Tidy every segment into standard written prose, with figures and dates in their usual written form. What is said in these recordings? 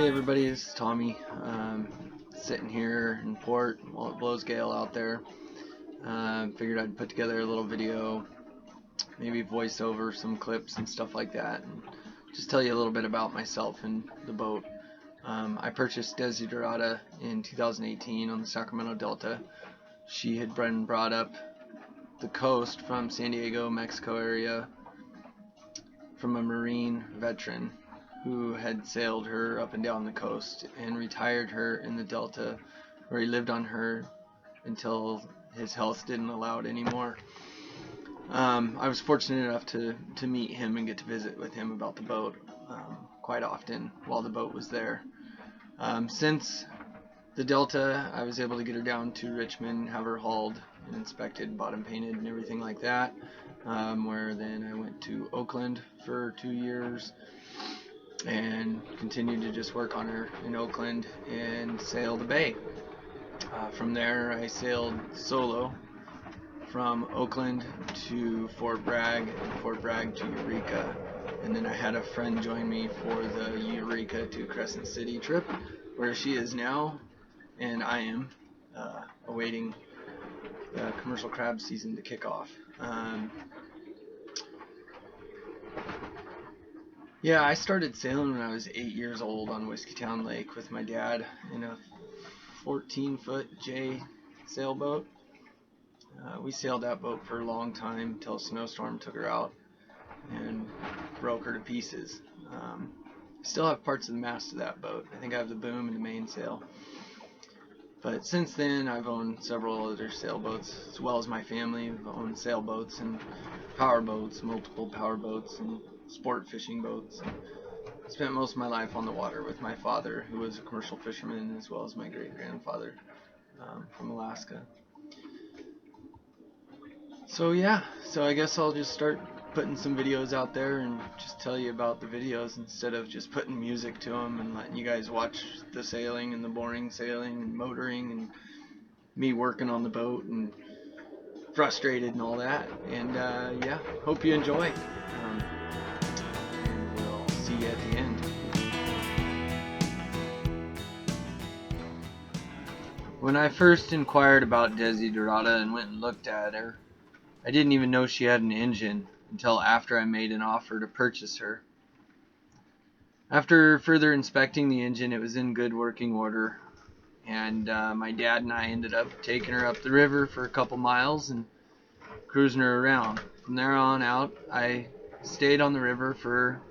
Hi everybody, this is Tommy. Sitting here in port while it blows gale out there. Figured I'd put together a little video, maybe voice over some clips and stuff like that, and just tell you a little bit about myself and the boat. I purchased Desiderata in 2018 on the Sacramento Delta. She had been brought up the coast from San Diego, Mexico area from a Marine veteran who had sailed her up and down the coast and retired her in the Delta, where he lived on her until his health didn't allow it anymore. I was fortunate enough to meet him and get to visit with him about the boat quite often while the boat was there. Since the Delta, I was able to get her down to Richmond, have her hauled and inspected, bottom painted and everything like that, where then I went to Oakland for 2 years and continued to just work on her in Oakland and sail the bay. From there I sailed solo from Oakland to Fort Bragg and Fort Bragg to Eureka, and then I had a friend join me for the Eureka to Crescent City trip, where she is now and I am awaiting the commercial crab season to kick off. Yeah, I started sailing when I was 8 years old on Whiskeytown Lake with my dad in a 14-foot J sailboat. We sailed that boat for a long time until a snowstorm took her out and broke her to pieces. I still have parts of the mast of that boat. I think I have the boom and the mainsail. But since then, I've owned several other sailboats, as well as my family. I've owned sailboats and power boats, multiple power boats, and sport fishing boats. I spent most of my life on the water with my father, who was a commercial fisherman, as well as my great-grandfather from Alaska. So yeah, I guess I'll just start putting some videos out there and just tell you about the videos instead of just putting music to them and letting you guys watch the sailing and the boring sailing and motoring and me working on the boat and frustrated and all that. And yeah, hope you enjoy. And we'll see you at the end. When I first inquired about Desiderata and went and looked at her, I didn't even know she had an engine until after I made an offer to purchase her. After further inspecting the engine, it was in good working order, and my dad and I ended up taking her up the river for a couple miles and cruising her around. From there on out, I stayed on the river for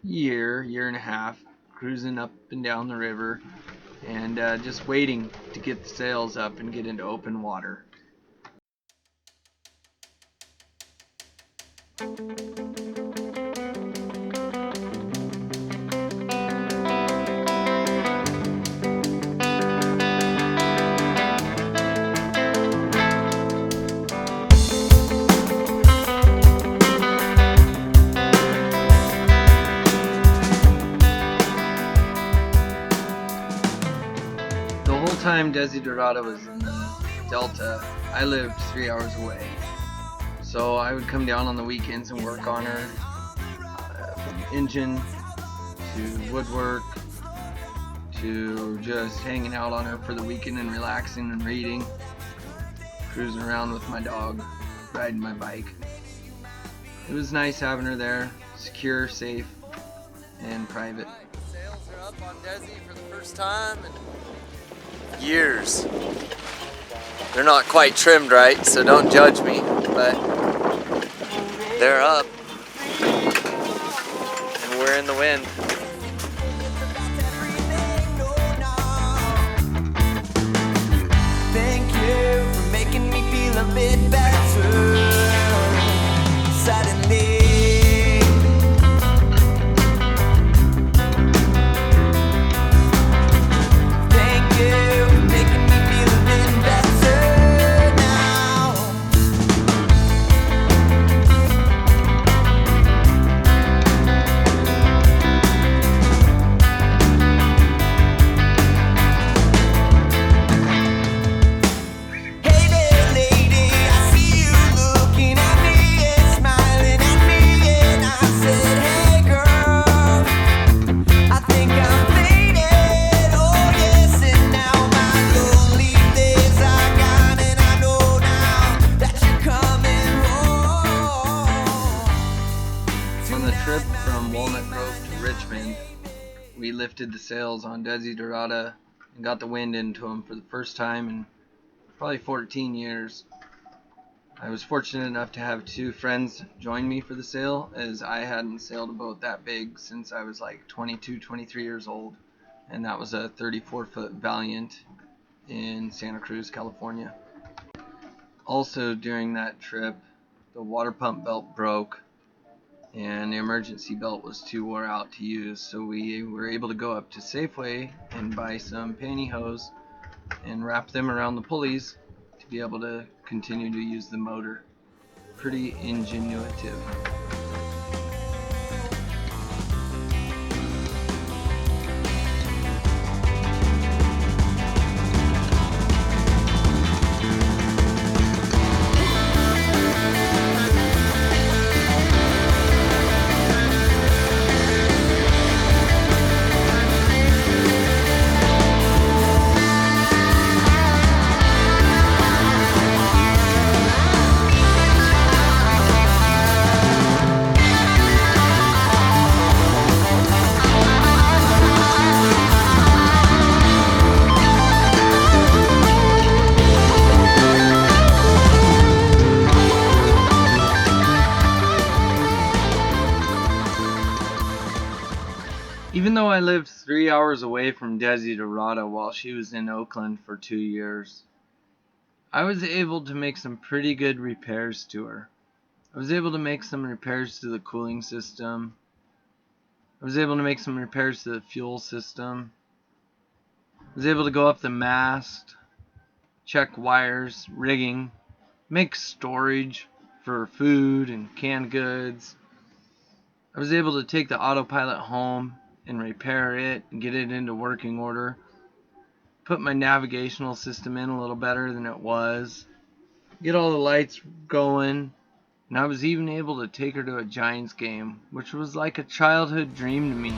a year and a half, cruising up and down the river and just waiting to get the sails up and get into open water. The whole time Desiderata was in the Delta, I lived 3 hours away. So I would come down on the weekends and work on her, from engine to woodwork to just hanging out on her for the weekend and relaxing and reading, cruising around with my dog, riding my bike. It was nice having her there, secure, safe, and private. Sails are up on Desi for the first time in years. They're not quite trimmed right, so don't judge me, but they're up, and we're in the wind. Thank you for making me feel a bit better. Suddenly, thank you for making me feel a bit better now. lifted the sails on Desiderata and got the wind into them for the first time in probably 14 years. I was fortunate enough to have 2 friends join me for the sail, as I hadn't sailed a boat that big since I was like 22, 23 years old, and that was a 34-foot Valiant in Santa Cruz, California. Also during that trip, the water pump belt broke and the emergency belt was too wore out to use, so we were able to go up to Safeway and buy some pantyhose and wrap them around the pulleys to be able to continue to use the motor. Pretty ingenuitive. Even though I lived 3 hours away from Desiderata while she was in Oakland for 2 years, I was able to make some pretty good repairs to her. I was able to make some repairs to the cooling system. I was able to make some repairs to the fuel system. I was able to go up the mast, check wires, rigging, make storage for food and canned goods. I was able to take the autopilot home and repair it and get it into working order. Put my navigational system in a little better than it was. Get all the lights going. And I was even able to take her to a Giants game, which was like a childhood dream to me.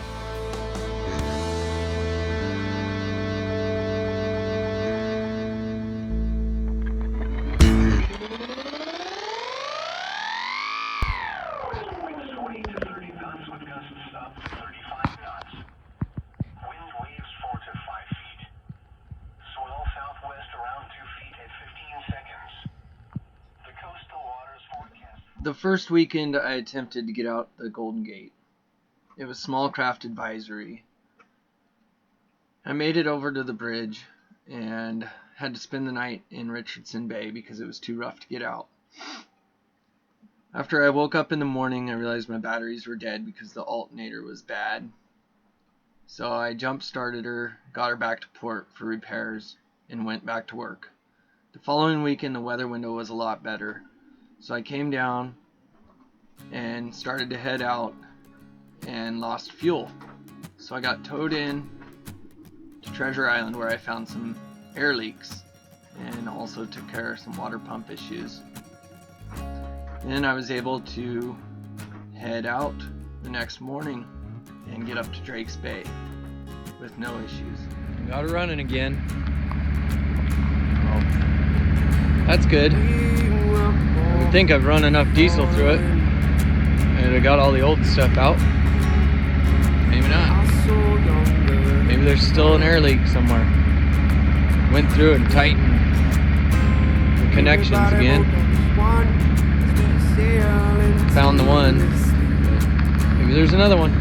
The first weekend I attempted to get out the Golden Gate. It was small craft advisory. I made it over to the bridge and had to spend the night in Richardson Bay because it was too rough to get out. After I woke up in the morning, I realized my batteries were dead because the alternator was bad. So I jump started her, got her back to port for repairs, and went back to work. The following weekend the weather window was a lot better. So I came down and started to head out and lost fuel. So I got towed in to Treasure Island where I found some air leaks and also took care of some water pump issues. Then I was able to head out the next morning and get up to Drake's Bay with no issues. Got her running again. Oh, that's good. I think I've run enough diesel through it and I got all the old stuff out. Maybe not. Maybe there's still an air leak somewhere. Went through and tightened the connections again. Found the one. Maybe there's another one.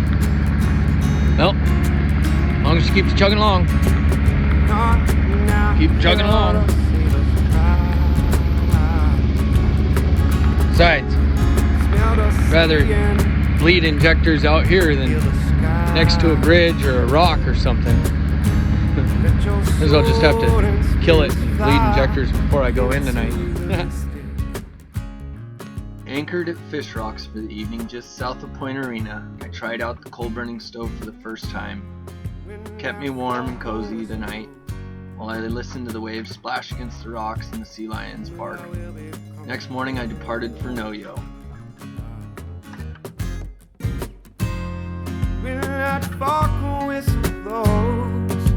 Well, as long as she keeps chugging along. Keep chugging along. Besides, rather bleed injectors out here than next to a bridge or a rock or something. Because I'll just have to kill it and bleed injectors before I go in tonight. Anchored at Fish Rocks for the evening just south of Point Arena, I tried out the coal burning stove for the first time. It kept me warm and cozy the night while I listened to the waves splash against the rocks and the sea lions bark. Next morning I departed for Noyo. When that fog whistle blows,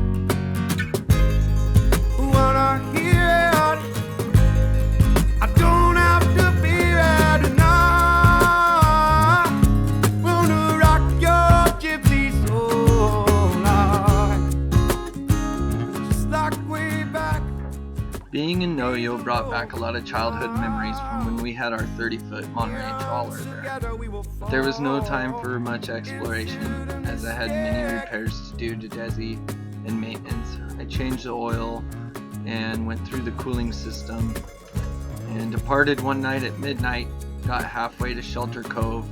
when I hear it, I don't have to fear it enough. Wanna rock your gypsy soul. Being in Noyo brought back a lot of childhood memories from when we had our 30-foot Monterey trawler there. But there was no time for much exploration, as I had many repairs to do to Desi and maintenance. I changed the oil and went through the cooling system and departed one night at midnight, got halfway to Shelter Cove,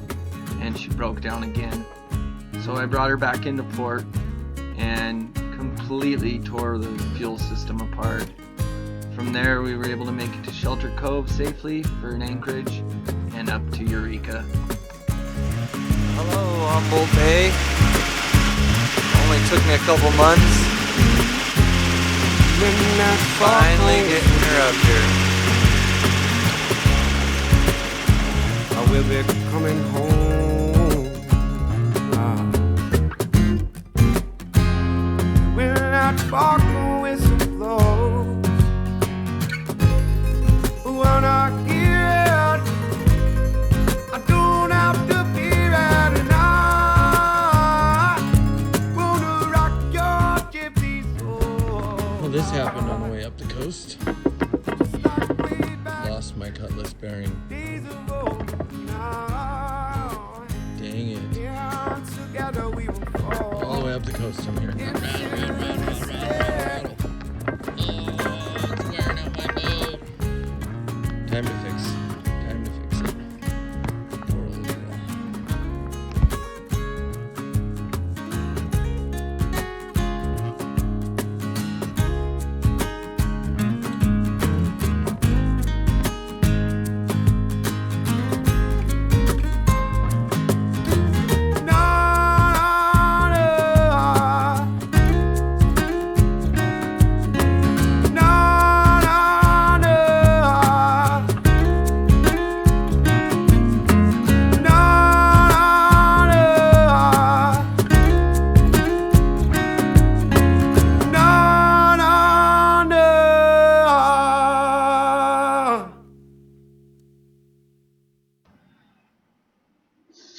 and she broke down again. So I brought her back into port and completely tore the fuel system apart. From there, we were able to make it to Shelter Cove safely for an anchorage and up to Eureka. Hello, Humboldt Bay. Only took me a couple months. Finally getting her up here. I will be coming home. When I talk the whistle blows, when I hear it, I don't have to be right, and I wanna rock your gypsy soul. Well, this happened on the way up the coast. Lost my cutlass bearing. Dang it. All the way up the coast I'm here. Rattle. It's wearing out my boat. Time to fix it. Poor little girl.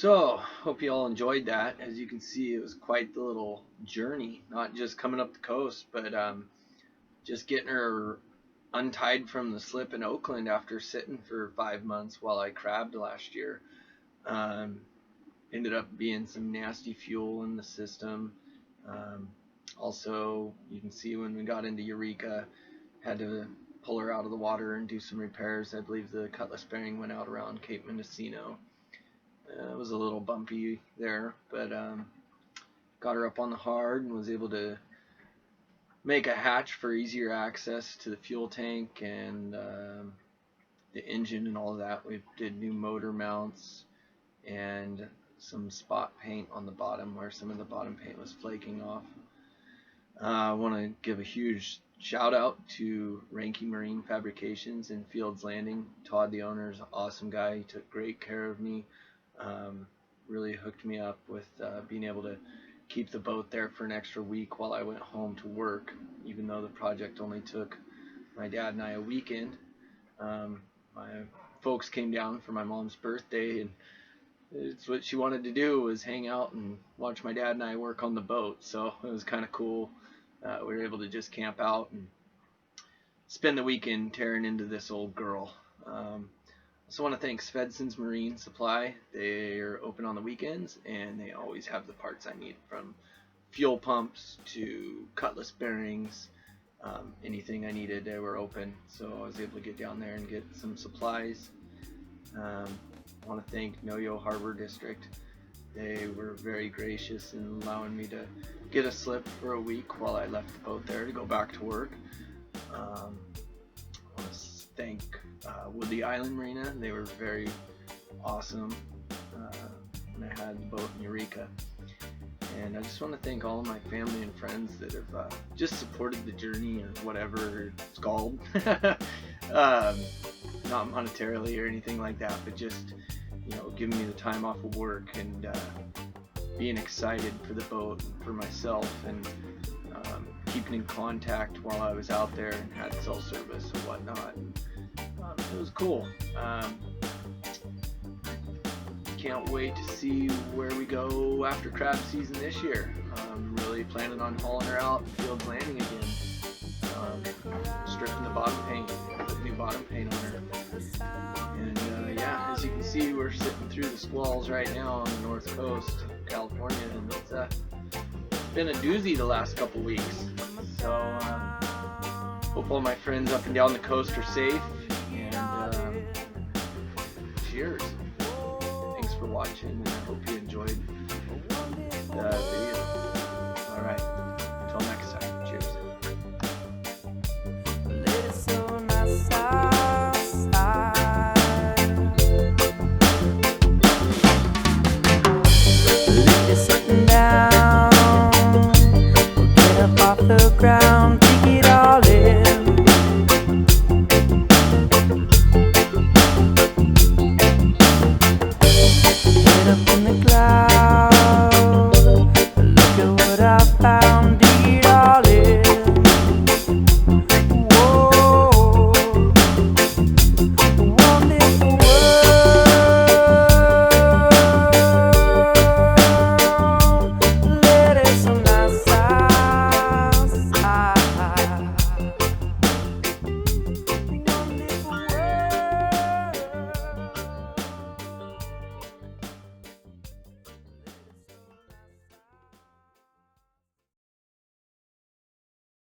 So, hope you all enjoyed that. As you can see, it was quite the little journey, not just coming up the coast, but just getting her untied from the slip in Oakland after sitting for 5 months while I crabbed last year. Ended up being some nasty fuel in the system. Also, you can see when we got into Eureka, had to pull her out of the water and do some repairs. I believe the cutlass bearing went out around Cape Mendocino. It was a little bumpy there, but got her up on the hard and was able to make a hatch for easier access to the fuel tank and the engine and all of that. We did new motor mounts and some spot paint on the bottom where some of the bottom paint was flaking off. I want to give a huge shout out to Ranky Marine Fabrications in Fields Landing. Todd, the owner, is an awesome guy. He took great care of me. Really hooked me up with being able to keep the boat there for an extra week while I went home to work, even though the project only took my dad and I a weekend. My folks came down for my mom's birthday, and it's what she wanted to do was hang out and watch my dad and I work on the boat, so it was kind of cool. We were able to just camp out and spend the weekend tearing into this old girl. I also want to thank Svedson's Marine Supply. They are open on the weekends, and they always have the parts I need, from fuel pumps to cutlass bearings. Anything I needed, they were open, so I was able to get down there and get some supplies. I want to thank Noyo Harbor District. They were very gracious in allowing me to get a slip for a week while I left the boat there to go back to work. I want to thank Woodley Island Marina. They were very awesome when I had the boat in Eureka. And I just want to thank all of my family and friends that have just supported the journey, or whatever it's called. Not monetarily or anything like that, but just, giving me the time off of work and being excited for the boat and for myself, and keeping in contact while I was out there and had cell service and whatnot. It was cool. Can't wait to see where we go after crab season this year. I'm really planning on hauling her out in Fields Landing again, stripping the bottom paint. Put new bottom paint on her. And yeah, as you can see, we're sitting through the squalls right now on the north coast of California, and it's been a doozy the last couple weeks. So hope all my friends up and down the coast are safe, and cheers. Thanks for watching, and I hope you enjoyed the video.